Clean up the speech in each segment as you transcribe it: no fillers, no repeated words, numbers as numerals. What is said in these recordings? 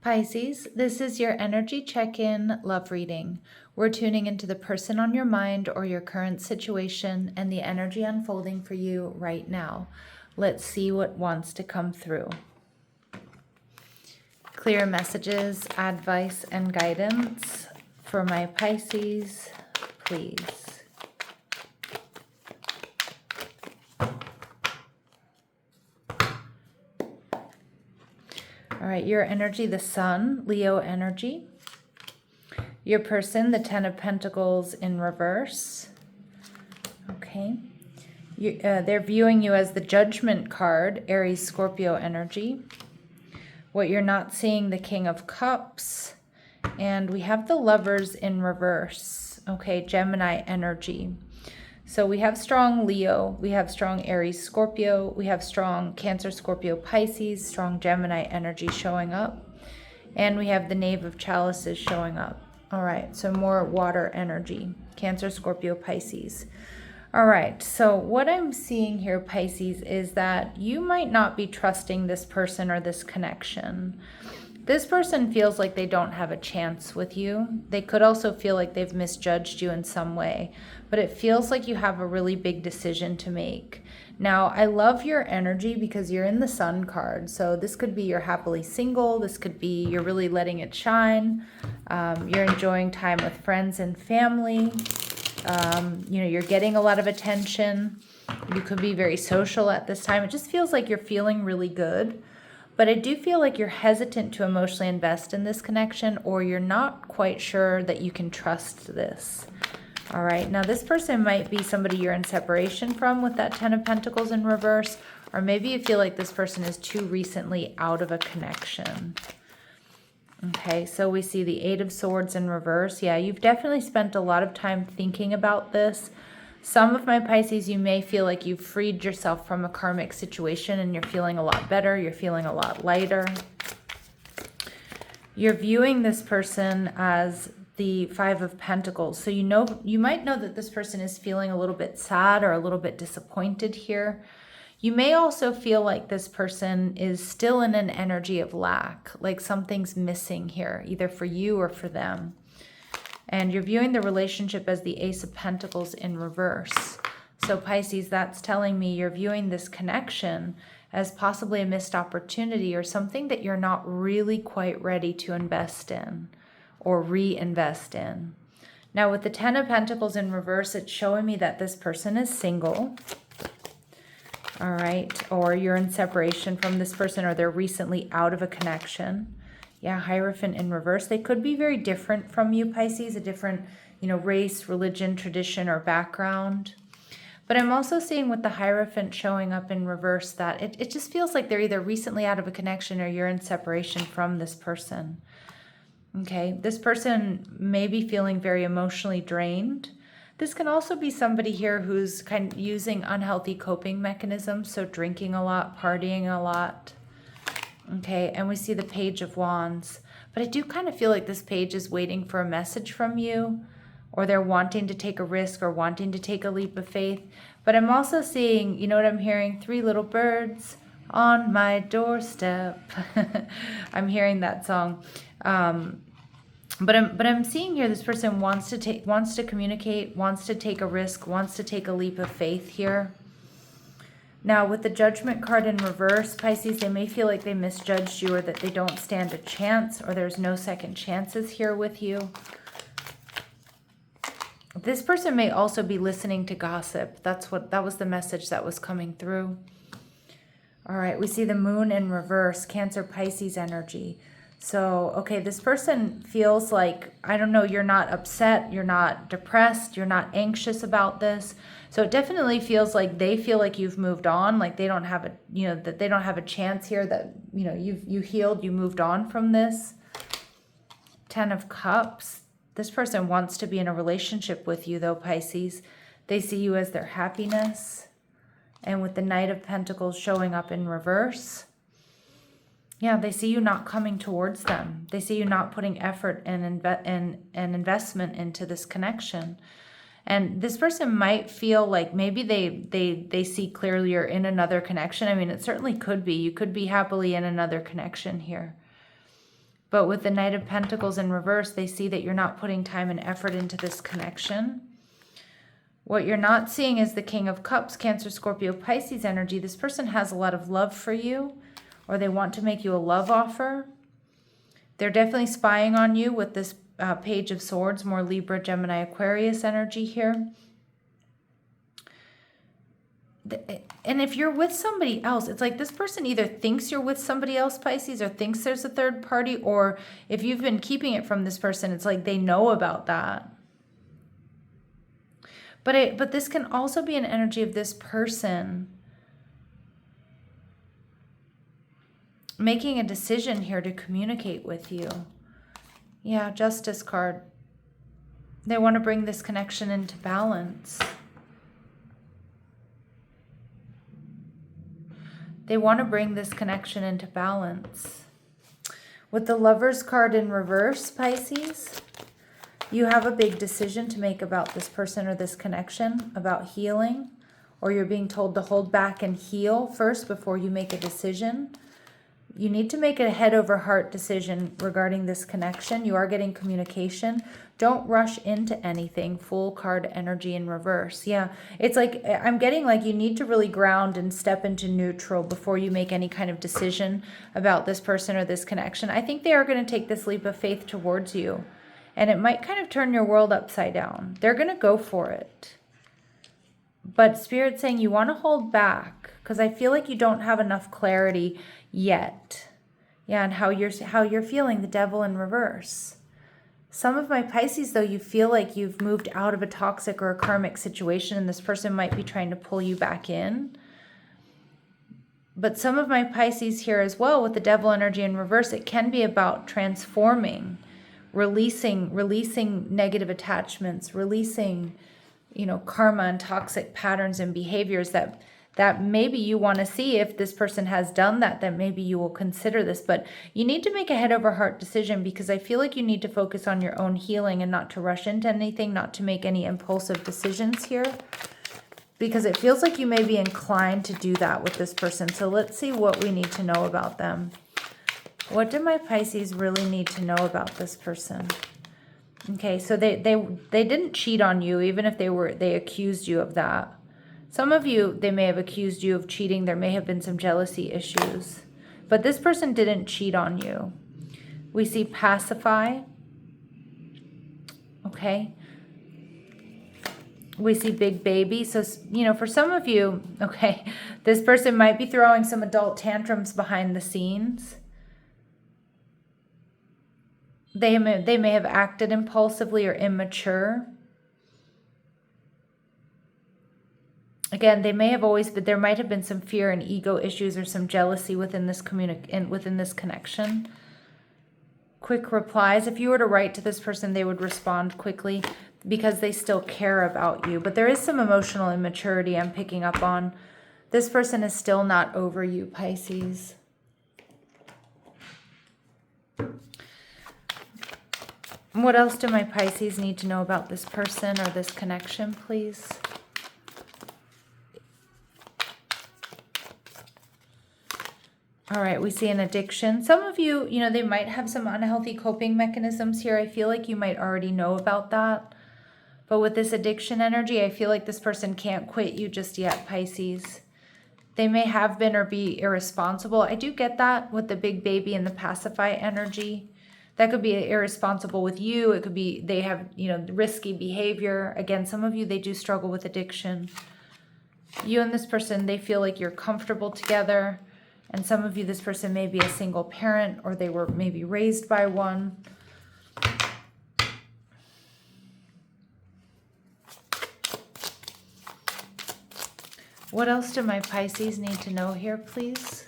Pisces, this is your energy check-in love reading. We're tuning into the person on your mind or your current situation and the energy unfolding for you right now. Let's see what wants to come through. Clear messages, advice, and guidance for my Pisces, please. All right, your energy, the Sun, Leo energy. Your person, the Ten of Pentacles in reverse. Okay. They're viewing you as the Judgment card, Aries, Scorpio energy. What you're not seeing, the King of Cups. And we have the Lovers in reverse. Okay, Gemini energy. So we have strong Leo, we have strong Aries, Scorpio, we have strong Cancer, Scorpio, Pisces, strong Gemini energy showing up. And we have the Knave of Chalices showing up. All right, so more water energy, Cancer, Scorpio, Pisces. All right, so what I'm seeing here, Pisces, is that you might not be trusting this person or this connection. This person feels like they don't have a chance with you. They could also feel like they've misjudged you in some way, but it feels like you have a really big decision to make. Now, I love your energy because you're in the Sun card. So this could be you're happily single. This could be you're really letting it shine. You're enjoying time with friends and family. You're getting a lot of attention. You could be very social at this time. It just feels like you're feeling really good. But I do feel like you're hesitant to emotionally invest in this connection, or you're not quite sure that you can trust this. All right, now this person might be somebody you're in separation from with that Ten of Pentacles in reverse, or maybe you feel like this person is too recently out of a connection. Okay, so we see the Eight of Swords in reverse. Yeah, you've definitely spent a lot of time thinking about this. Some of my Pisces, you may feel like you've freed yourself from a karmic situation and you're feeling a lot better. You're feeling a lot lighter. You're viewing this person as the Five of Pentacles. So you might know that this person is feeling a little bit sad or a little bit disappointed here. You may also feel like this person is still in an energy of lack, like something's missing here, either for you or for them. And you're viewing the relationship as the Ace of Pentacles in reverse. So Pisces, that's telling me you're viewing this connection as possibly a missed opportunity or something that you're not really quite ready to invest in or reinvest in. Now with the Ten of Pentacles in reverse, it's showing me that this person is single. All right, or you're in separation from this person, or they're recently out of a connection. Yeah, Hierophant in reverse. They could be very different from you, Pisces, a different, race, religion, tradition, or background. But I'm also seeing with the Hierophant showing up in reverse that it just feels like they're either recently out of a connection or you're in separation from this person. Okay, this person may be feeling very emotionally drained. This can also be somebody here who's kind of using unhealthy coping mechanisms, so drinking a lot, partying a lot. Okay, and we see the Page of Wands. But I do kind of feel like this page is waiting for a message from you, or they're wanting to take a risk or wanting to take a leap of faith. But I'm also seeing, you know what I'm hearing? 3 little birds on my doorstep. I'm hearing that song. But I'm seeing here this person wants to communicate, wants to take a risk, wants to take a leap of faith here. Now, with the Judgment card in reverse, Pisces, they may feel like they misjudged you or that they don't stand a chance or there's no second chances here with you. This person may also be listening to gossip. That was the message that was coming through. All right, we see the Moon in reverse, Cancer, Pisces energy. So, okay, this person feels like, I don't know, you're not upset, you're not depressed, you're not anxious about this. So it definitely feels like they feel like you've moved on, like they don't have that they don't have a chance here, that, you healed, you moved on from this. 10 of Cups. This person wants to be in a relationship with you though, Pisces. They see you as their happiness. And with the Knight of Pentacles showing up in reverse, yeah, they see you not coming towards them. They see you not putting effort and investment into this connection. And this person might feel like maybe they see clearly you're in another connection. I mean, it certainly could be. You could be happily in another connection here. But with the Knight of Pentacles in reverse, they see that you're not putting time and effort into this connection. What you're not seeing is the King of Cups, Cancer, Scorpio, Pisces energy. This person has a lot of love for you, or they want to make you a love offer. They're definitely spying on you with this Page of Swords, more Libra, Gemini, Aquarius energy here. And if you're with somebody else, it's like this person either thinks you're with somebody else, Pisces, or thinks there's a third party, or if you've been keeping it from this person, it's like they know about that. But this can also be an energy of this person making a decision here to communicate with you. Yeah, Justice card. They want to bring this connection into balance. They want to bring this connection into balance. With the Lovers card in reverse, Pisces, you have a big decision to make about this person or this connection, about healing, or you're being told to hold back and heal first before you make a decision. You need to make a head over heart decision regarding this connection. You are getting communication. Don't rush into anything. Fool card energy in reverse. Yeah, it's like I'm getting like you need to really ground and step into neutral before you make any kind of decision about this person or this connection. I think they are going to take this leap of faith towards you, and it might kind of turn your world upside down. They're going to go for it. But Spirit's saying you want to hold back because I feel like you don't have enough clarity yet. Yeah, and how you're feeling, the Devil in reverse. Some of my Pisces, though, you feel like you've moved out of a toxic or a karmic situation and this person might be trying to pull you back in. But some of my Pisces here as well, with the Devil energy in reverse, it can be about transforming, releasing negative attachments, releasing, karma and toxic patterns and behaviors that maybe you want to see. If this person has done that, then maybe you will consider this. But you need to make a head over heart decision because I feel like you need to focus on your own healing and not to rush into anything, not to make any impulsive decisions here. Because it feels like you may be inclined to do that with this person. So let's see what we need to know about them. What do my Pisces really need to know about this person? Okay, so they didn't cheat on you, even if they accused you of that. Some of you, they may have accused you of cheating. There may have been some jealousy issues. But this person didn't cheat on you. We see pacify. Okay. We see big baby. So, for some of you, okay, this person might be throwing some adult tantrums behind the scenes. They may have acted impulsively or immature. Again, they may have always, but there might have been some fear and ego issues or some jealousy within this within this connection. Quick replies. If you were to write to this person, they would respond quickly because they still care about you. But there is some emotional immaturity I'm picking up on. This person is still not over you, Pisces. What else do my Pisces need to know about this person or this connection, please? All right, we see an addiction. Some of you, they might have some unhealthy coping mechanisms here. I feel like you might already know about that. But with this addiction energy, I feel like this person can't quit you just yet, Pisces. They may have been or be irresponsible. I do get that with the big baby and the pacify energy. That could be irresponsible with you. It could be they have, risky behavior. Again, some of you, they do struggle with addiction. You and this person, they feel like you're comfortable together. And some of you, this person may be a single parent or they were maybe raised by one. What else do my Pisces need to know here, please?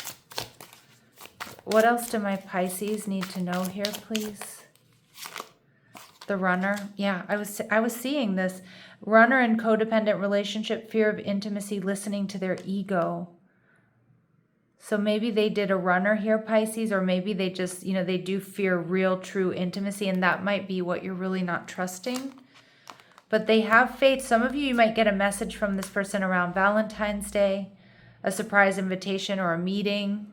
What else do my Pisces need to know here, please? The runner. Yeah, I was seeing this. Runner in codependent relationship, fear of intimacy, listening to their ego. So maybe they did a runner here, Pisces, or maybe they just, they do fear real, true intimacy, and that might be what you're really not trusting. But they have faith. Some of you might get a message from this person around Valentine's Day, a surprise invitation or a meeting.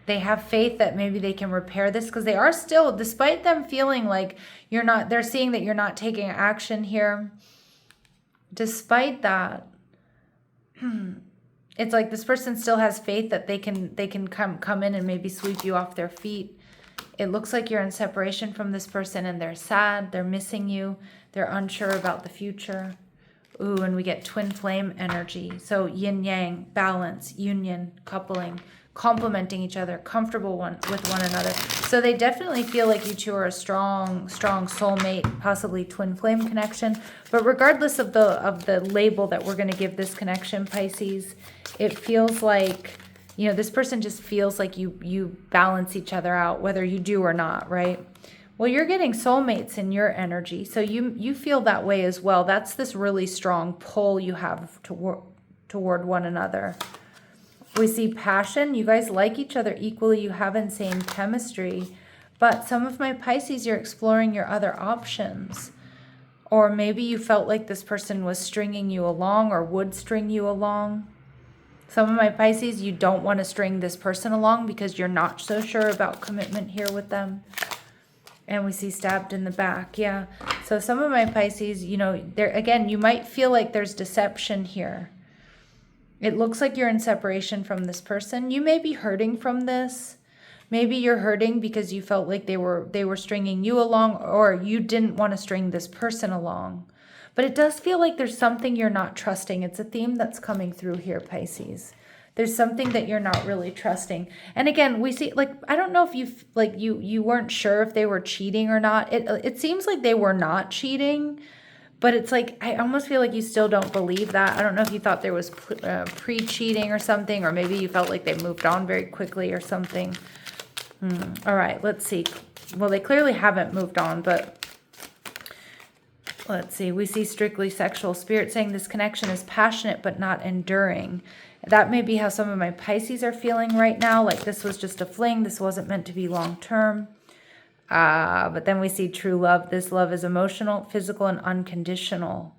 They have faith that maybe they can repair this, because they are still, despite them feeling like you're not, they're seeing that you're not taking action here. Despite that, it's like this person still has faith that they can come in and maybe sweep you off their feet. It looks like you're in separation from this person and they're sad, they're missing you, they're unsure about the future. Ooh, and we get twin flame energy. So yin yang, balance, union, coupling, complementing each other, comfortable with one another. So they definitely feel like you two are a strong soulmate, possibly twin flame connection. But regardless of the label that we're going to give this connection, Pisces, it feels like, you know, this person just feels like you balance each other out, whether you do or not, right? Well, you're getting soulmates in your energy, so you feel that way as well. That's this really strong pull you have toward one another. We see passion. You guys like each other equally. You have insane chemistry. But some of my Pisces, you're exploring your other options. Or maybe you felt like this person was stringing you along or would string you along. Some of my Pisces, you don't want to string this person along because you're not so sure about commitment here with them. And we see stabbed in the back. Yeah. So some of my Pisces, you know, there again, you might feel like there's deception here. It looks like you're in separation from this person. You may be hurting from this. Maybe you're hurting because you felt like they were stringing you along, or you didn't want to string this person along. But it does feel like there's something you're not trusting. It's a theme that's coming through here, Pisces. There's something that you're not really trusting. And again, we see, like, I don't know if you weren't sure if they were cheating or not. It seems like they were not cheating, but it's like, I almost feel like you still don't believe that. I don't know if you thought there was pre-cheating or something, or maybe you felt like they moved on very quickly or something. All right, let's see. Well, they clearly haven't moved on, but let's see. We see strictly sexual. Spirit saying this connection is passionate but not enduring. That may be how some of my Pisces are feeling right now. Like this was just a fling. This wasn't meant to be long-term. But then we see true love. This love is emotional, physical, and unconditional.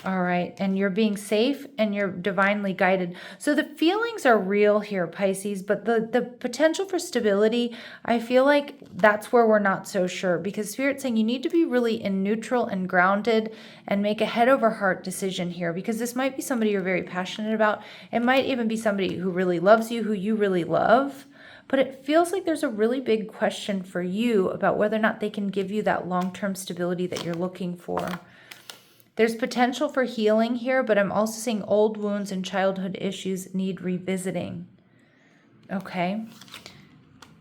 All right. And you're being safe and you're divinely guided. So the feelings are real here, Pisces, but the potential for stability, I feel like that's where we're not so sure, because Spirit's saying you need to be really in neutral and grounded and make a head over heart decision here, because this might be somebody you're very passionate about. It might even be somebody who really loves you, who you really love. But it feels like there's a really big question for you about whether or not they can give you that long-term stability that you're looking for. There's potential for healing here, but I'm also seeing old wounds and childhood issues need revisiting. Okay.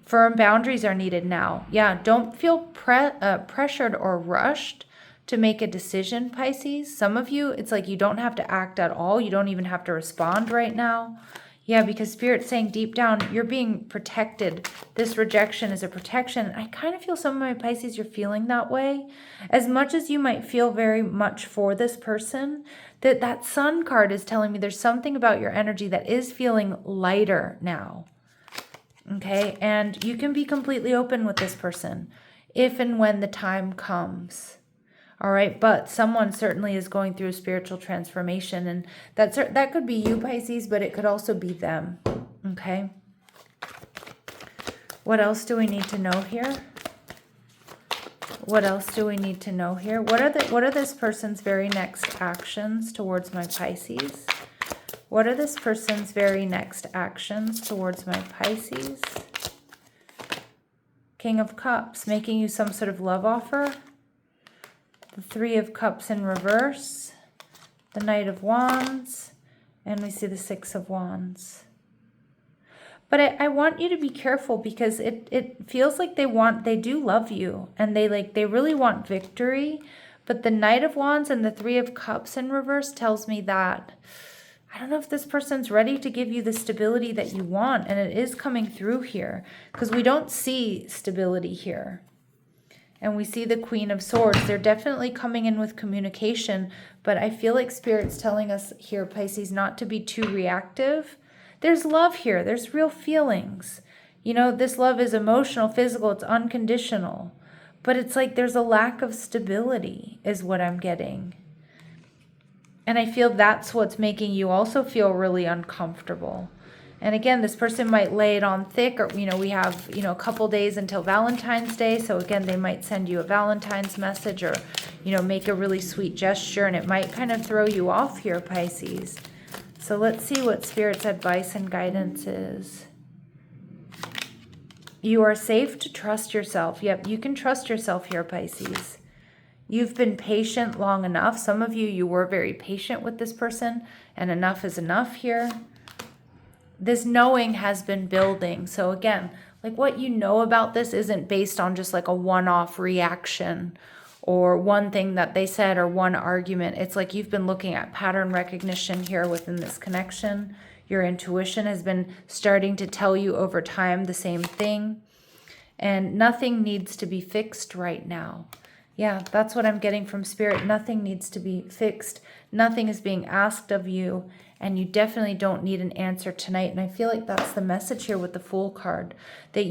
Firm boundaries are needed now. Yeah, don't feel pressured or rushed to make a decision, Pisces. Some of you, it's like you don't have to act at all. You don't even have to respond right now. Yeah, because Spirit's saying deep down, you're being protected. This rejection is a protection. I kind of feel some of my Pisces, you're feeling that way. As much as you might feel very much for this person, that Sun card is telling me there's something about your energy that is feeling lighter now. Okay, and you can be completely open with this person if and when the time comes. All right, but someone certainly is going through a spiritual transformation, and that could be you, Pisces, but it could also be them. Okay. What else do we need to know here? What else do we need to know here? What are this person's very next actions towards my Pisces? What are this person's very next actions towards my Pisces? King of Cups, making you some sort of love offer. The Three of Cups in reverse, the Knight of Wands, and we see the Six of Wands. But I want you to be careful, because it feels like they do love you, and they really want victory. But the Knight of Wands and the Three of Cups in reverse tells me that I don't know if this person's ready to give you the stability that you want, and it is coming through here, because we don't see stability here. And we see the Queen of Swords. They're definitely coming in with communication, but I feel like Spirit's telling us here, Pisces, not to be too reactive. There's love here. There's real feelings. You know, this love is emotional, physical, it's unconditional. But it's like there's a lack of stability is what I'm getting. And I feel that's what's making you also feel really uncomfortable. And again, this person might lay it on thick, or, we have, a couple days until Valentine's Day. So again, they might send you a Valentine's message, or, make a really sweet gesture, and it might kind of throw you off here, Pisces. So let's see what Spirit's advice and guidance is. You are safe to trust yourself. Yep, you can trust yourself here, Pisces. You've been patient long enough. Some of you were very patient with this person, and enough is enough here. This knowing has been building. So again, like, what you know about this isn't based on just like a one-off reaction or one thing that they said or one argument. It's like you've been looking at pattern recognition here within this connection. Your intuition has been starting to tell you over time the same thing. And nothing needs to be fixed right now. Yeah, that's what I'm getting from Spirit. Nothing needs to be fixed. Nothing is being asked of you. And you definitely don't need an answer tonight. And I feel like that's the message here with the Fool card. That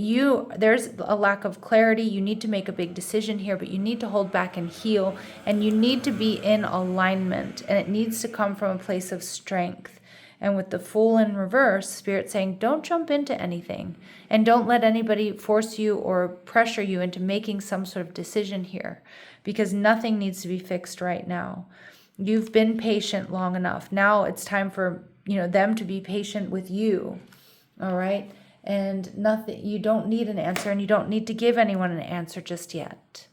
there's a lack of clarity. You need to make a big decision here, but you need to hold back and heal. And you need to be in alignment. And it needs to come from a place of strength. And with the Fool in reverse, Spirit saying, don't jump into anything. And don't let anybody force you or pressure you into making some sort of decision here. Because nothing needs to be fixed right now. You've been patient long enough. Now it's time for, them to be patient with you. All right? And you don't need an answer, and you don't need to give anyone an answer just yet.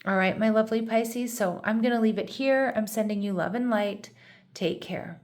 All right, my lovely Pisces. So I'm going to leave it here. I'm sending you love and light. Take care.